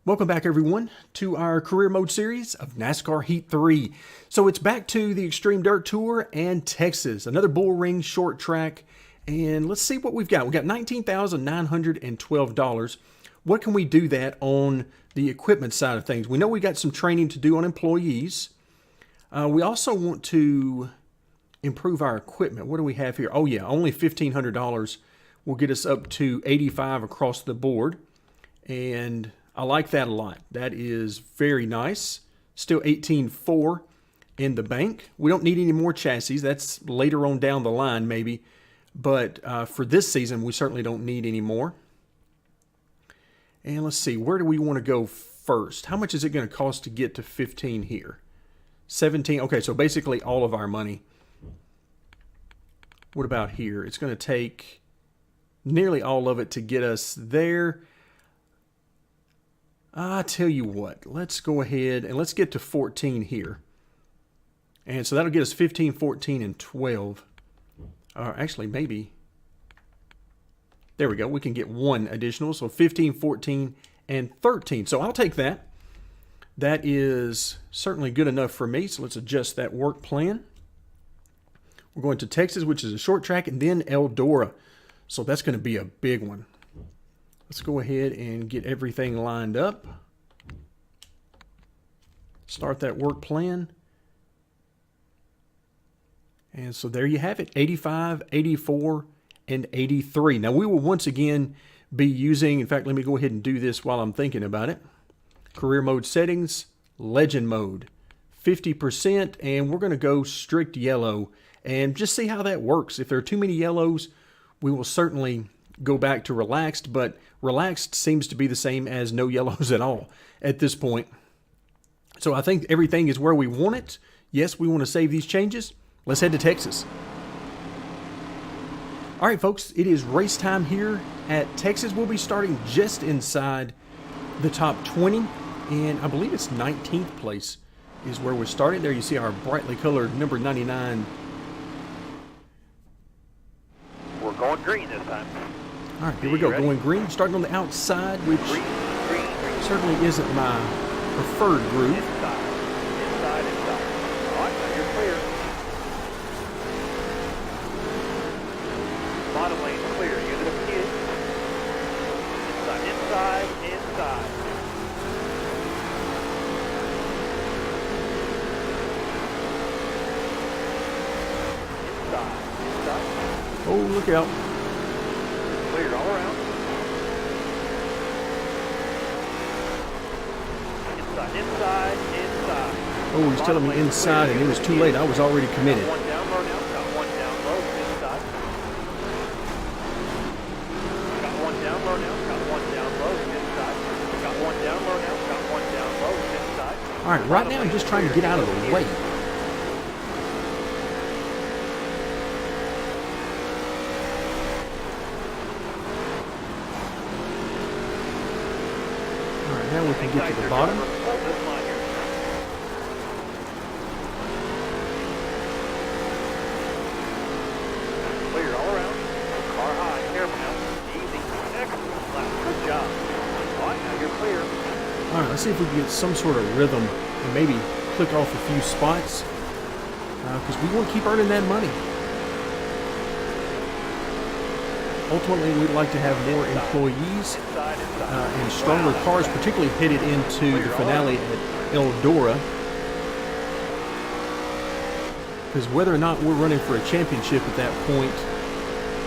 Welcome back, everyone, to our career mode series of NASCAR Heat 3. So it's back to the Xtreme Dirt Tour and Texas, another bull ring short track. And let's see what we've got. We've got $19,912. What can we do that on the equipment side of things? We know we got some training to do on employees. We also want to improve our equipment. What do we have here? Oh yeah, only $1,500 will get us up to 85 across the board. And I like that a lot. That is very nice. Still 18.4 in the bank. We don't need any more chassis. That's later on down the line maybe. But for this season, we certainly don't need any more. And let's see, where do we want to go first? How much is it going to cost to get to 15 here? 17. Okay, so basically all of our money. What about here? It's going to take nearly all of it to get us there. I tell you what, let's go ahead and let's get to 14 here. And so that'll get us 15, 14, and 12. Actually, maybe. There we go. We can get one additional. So 15, 14, and 13. So I'll take that. That is certainly good enough for me. So let's adjust that work plan. We're going to Texas, which is a short track, and then Eldora. So that's going to be a big one. Let's go ahead and get everything lined up. Start that work plan. And so there you have it, 85, 84, and 83. Now we will once again be using, in fact, let me go ahead and do this while I'm thinking about it. Career mode settings, legend mode, 50%, and we're going to go strict yellow and just see how that works. If there are too many yellows, we will certainly go back to relaxed, but relaxed seems to be the same as no yellows at all at this point. So I think everything is where we want it. Yes, we want to save these changes. Let's head to Texas. All right, folks, it is race time here at Texas. We'll be starting just inside the top 20, and I believe it's 19th place is where we're starting. There you see our brightly colored number 99. We're going green this time. All right, here we go, going green, starting on the outside, which certainly isn't my preferred groove. Inside. All right, now you're clear. Bottom lane clear. Unit of kids. Inside. Inside. Oh, look out. Clear all around. Inside. Oh, he's telling me inside, and it was too late. I was already committed. Got one down low now. Got one down low. Inside. Got one down low now. Got one down low. Inside. Got one down low now. Got one down low. Inside. All right, right now I'm just trying to get out of the way. Now we can get to the bottom. Clear all around. Car high. Careful now. Easy. Excellent. Good job. All right, now you're clear. All right, let's see if we can get some sort of rhythm and maybe click off a few spots because we want to keep earning that money. Ultimately, we'd like to have more employees and stronger cars, particularly headed into the finale at Eldora. Because whether or not we're running for a championship at that point,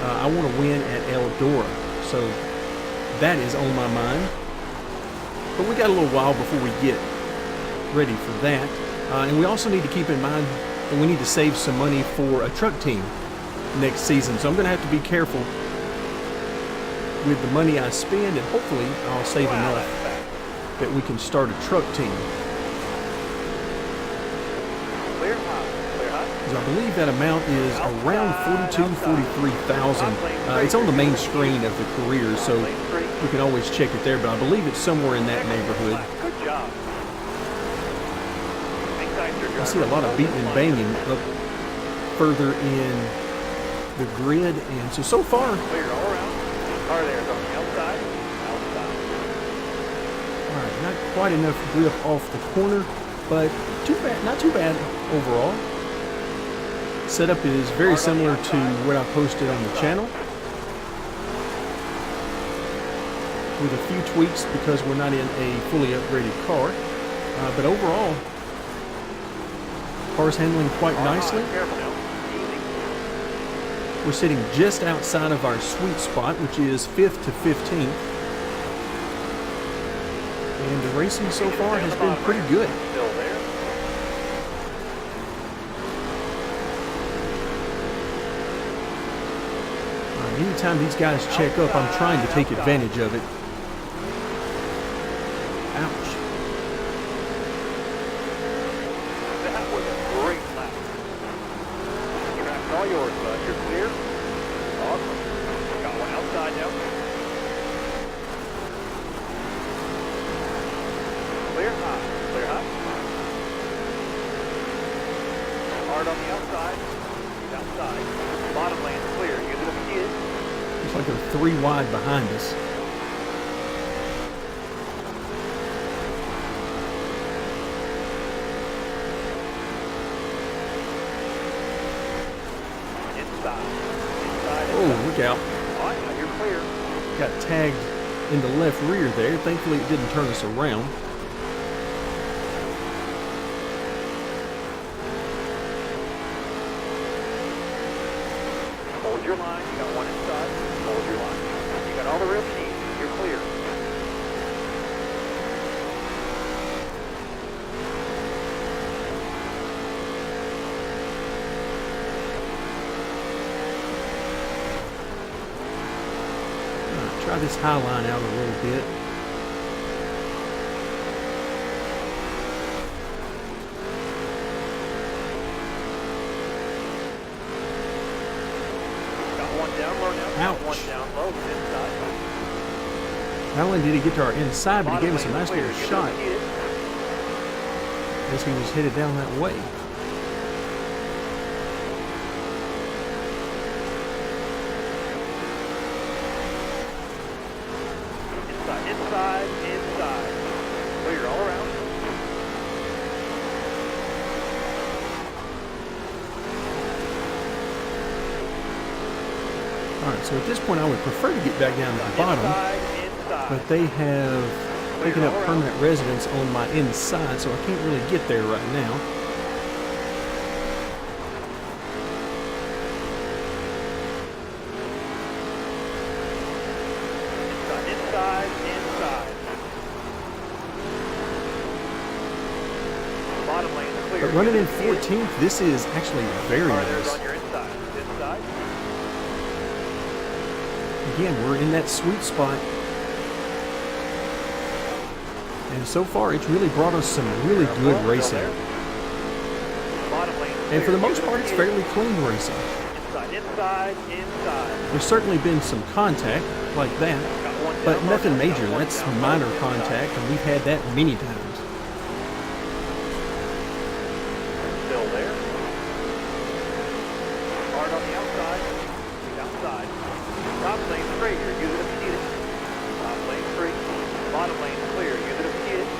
I want to win at Eldora. So that is on my mind. But we got a little while before we get ready for that. And we also need to keep in mind that we need to save some money for a truck team next season. So I'm going to have to be careful with the money I spend, and hopefully I'll save enough that we can start a truck team. Clear high. Because I believe that amount is around 43,000. It's on the main screen of the career, so we can always check it there, but I believe it's somewhere in that neighborhood. Good job. I see a lot of beating and banging up further in the grid, and so far, Clear all around. Car there, on the outside. all right, not not quite enough grip off the corner, but not too bad overall. Setup is very similar to what I posted on the channel, with a few tweaks because we're not in a fully upgraded car. But overall, car's handling quite nicely. We're sitting just outside of our sweet spot, which is 5th to 15th. And the racing so far has been pretty good. Anytime these guys check up, I'm trying to take advantage of it. Ouch. That was a great lap. Track's all yours, bud. You're clear. Awesome. Got one outside now. Clear high. Clear high. Hard on the outside. He's outside. Bottom lane's clear. Use it if you need it. Looks like they're 3 wide behind us. Oh, look out. Alright, now you're clear. Got tagged in the left rear there. Thankfully it didn't turn us around. Hold your line. You got one inside. Hold your line. You got all the room you need. You're clear. Try this high line out a little bit. Got one down low now. Got Ouch. one down low. Inside. Not only did he get to our inside, but he gave us a nice little shot as he was headed down that way. Inside. Clear all around. Alright, so at this point I would prefer to get back down to the bottom, but they have taken up permanent residence on my inside, so I can't really get there right now. Inside. Bottom lane clear. But running in 14th, this is actually very There's nice. on your inside. Inside. Again, we're in that sweet spot. And so far, it's really brought us some really good racing. Bottom lane And for the clear. most part, it's fairly clean racing. Inside. There's certainly been some contact like that, Got one but down low nothing now. major. Got one That's down low. minor Inside. contact, and we've had that many times. Still there. Hard on the outside. He's outside. Top lane free. Use it if you need it. Top lane free. Bottom lane clear. Use it if you need it.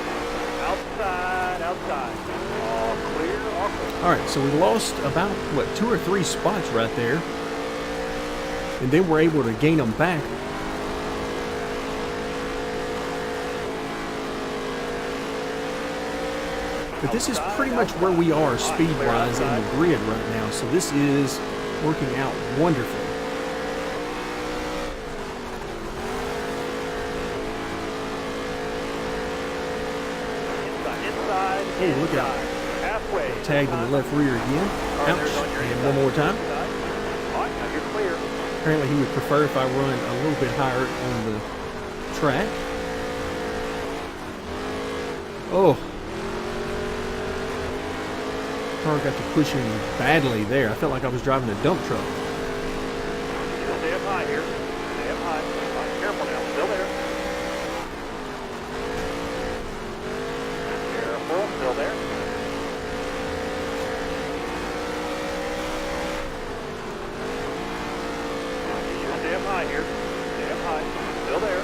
Outside. All clear. All clear. Alright, so we lost about, 2 or 3 spots right there. And then we're able to gain them back. But this is pretty much where we are speed-wise in the grid right now, so this is working out wonderfully. Inside. Oh, look out. Halfway. Tagged in the left rear again. Ouch. And one more time. Alright, now you're clear. Apparently he would prefer if I run a little bit higher on the track. Oh. Car got to pushing badly there. I felt like I was driving a dump truck. Stay up high here. Stay up high. Alright, careful now. Still there. Careful. Still there. Stay up high here. Stay up high. Still there.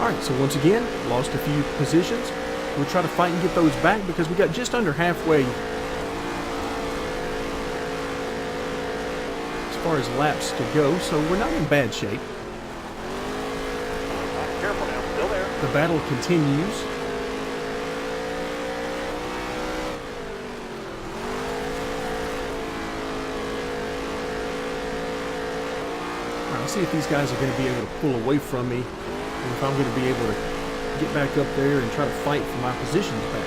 All right, so once again, lost a few positions. We'll try to fight and get those back because we got just under halfway as far as laps to go, so we're not in bad shape. Careful now, still there. The battle continues. All right, I'll see if these guys are going to be able to pull away from me, and if I'm going to be able to get back up there and try to fight for my positions back.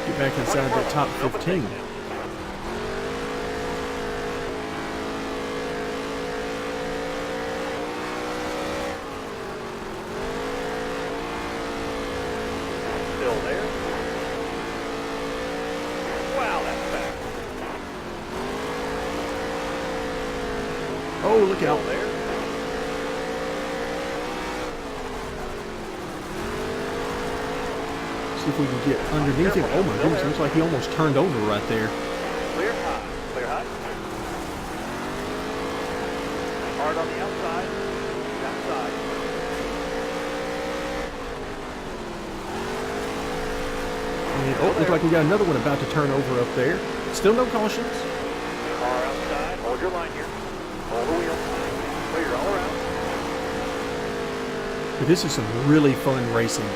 Get back inside that top 15. Still there. Wow, that's fast. Oh, look out. Still there. See if we can get underneath him. Oh my goodness, looks like he almost turned over right there. Clear high. Clear high. Hard on the outside. Outside. And, oh, looks like we got another one about to turn over up there. Still no cautions. Car outside. Hold your line here. Hold the wheel. Clear all around. But this is some really fun racing.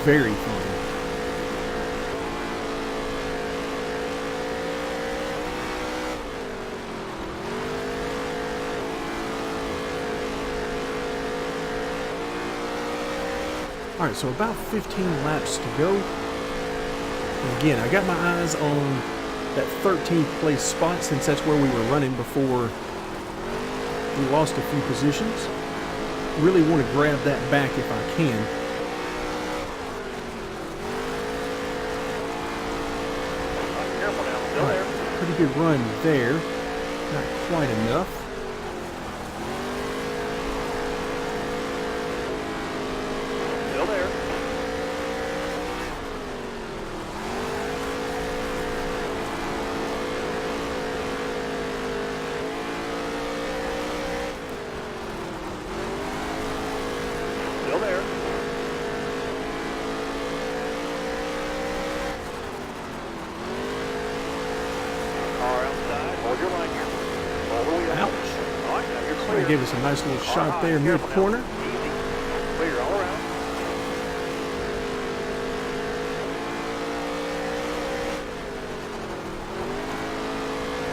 Very fun. All right, so about 15 laps to go. And again, I got my eyes on that 13th place spot since that's where we were running before we lost a few positions. Really want to grab that back if I can. Careful now. Still there. Pretty good run there. Not quite enough. Still there. Still there. Car outside. Hold your line here. Hold the wheel. Ouch. All right, now you're He clear. gave us a nice little Car shot high. there Careful now. mid-corner. Easy. Clear all around.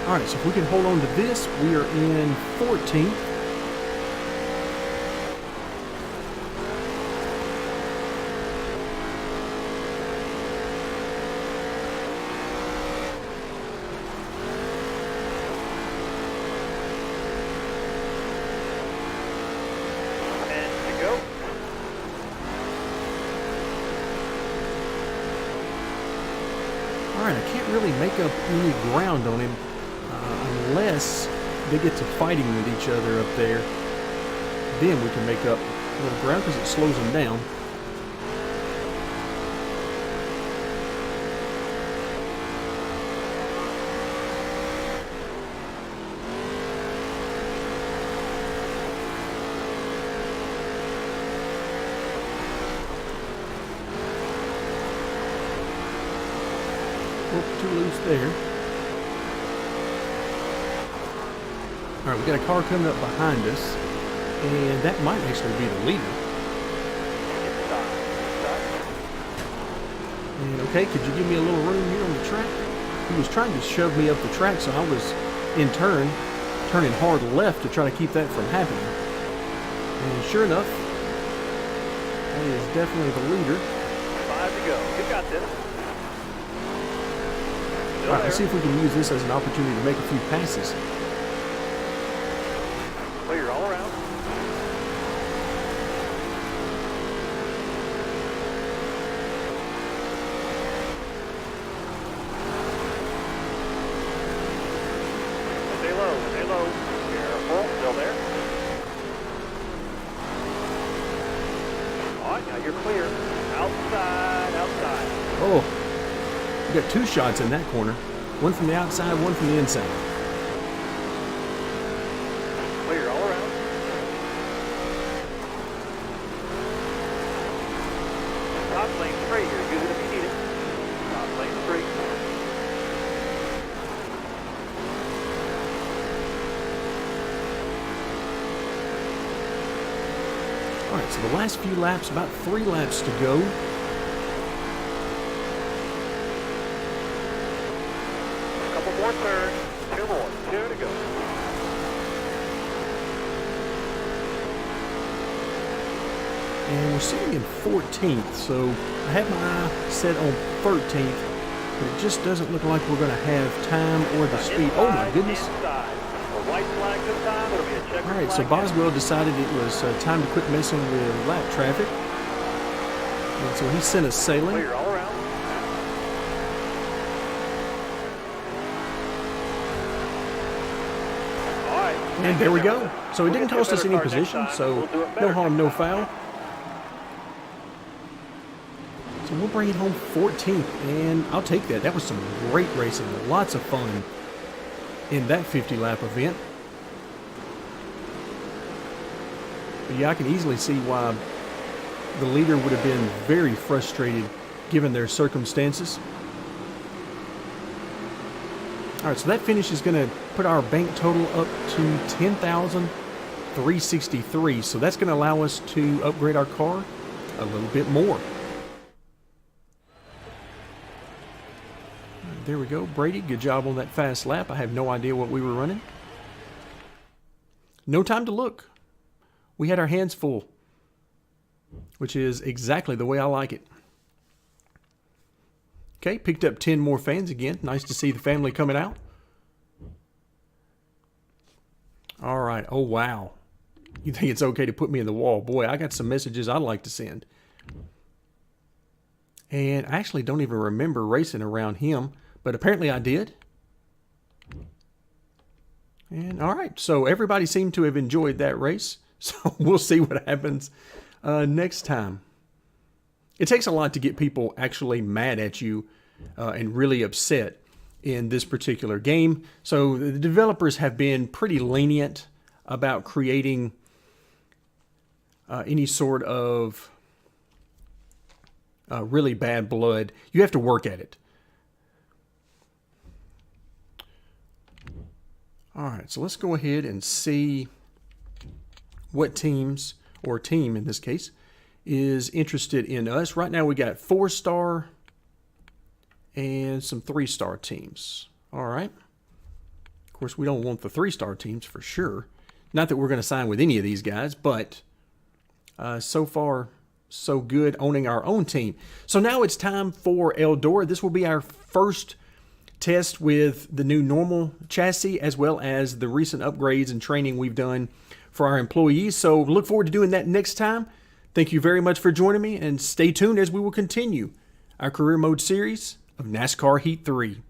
All right, so if we can hold on to this, we are in 14th. And to go. All right, I can't really make up any ground on him unless they get to fighting with each other up there. Then we can make up a little ground because it slows them down. Whoop, too loose there. All right, we got a car coming up behind us, and that might actually be the leader. Inside. Inside. And okay, could you give me a little room here on the track? He was trying to shove me up the track, so I was in turn turning hard left to try to keep that from happening. And sure enough, that is definitely the leader. 5 to go. You got this. Still All right, there. let's see if we can use this as an opportunity to make a few passes. Clear all around. Stay low. Stay low. Careful. Still there. All right, now you're clear. Outside. Outside. Oh, we got two shots in that corner. One from the outside, one from the inside. Clear all around. All right, so the last few laps, about 3 laps to go. A couple more turns, 2 more, 2 to go. And we're sitting in 14th, so I have my eye set on 13th, but it just doesn't look like we're going to have time or the speed. Oh my goodness. White flag this time, it'll be a checker. All right, so Boswell decided it was time to quit messing with lap traffic. And so he sent us sailing. Clear all around. All right. And there we go. So it didn't cost us any position, so no harm, no foul. So we'll bring it home 14th, and I'll take that. That was some great racing, lots of fun in that 50-lap event. But yeah, I can easily see why the leader would have been very frustrated given their circumstances. All right, so that finish is going to put our bank total up to 10,363. So that's going to allow us to upgrade our car a little bit more. There we go. Brady, good job on that fast lap. I have no idea what we were running. No time to look. We had our hands full, which is exactly the way I like it. Okay, picked up 10 more fans again. Nice to see the family coming out. All right. Oh, wow. You think it's okay to put me in the wall? Boy, I got some messages I'd like to send. And I actually don't even remember racing around him, but apparently I did. And all right, so everybody seemed to have enjoyed that race. So we'll see what happens next time. It takes a lot to get people actually mad at you and really upset in this particular game. So the developers have been pretty lenient about creating any sort of really bad blood. You have to work at it. All right, so let's go ahead and see what teams, or team in this case, is interested in us. Right now we got 4-star and some 3-star teams. All right. Of course, we don't want the 3-star teams for sure. Not that we're going to sign with any of these guys, but so far, so good owning our own team. So now it's time for Eldora. This will be our first test with the new normal chassis, as well as the recent upgrades and training we've done for our employees. So look forward to doing that next time. Thank you very much for joining me, and stay tuned as we will continue our career mode series of NASCAR Heat 3.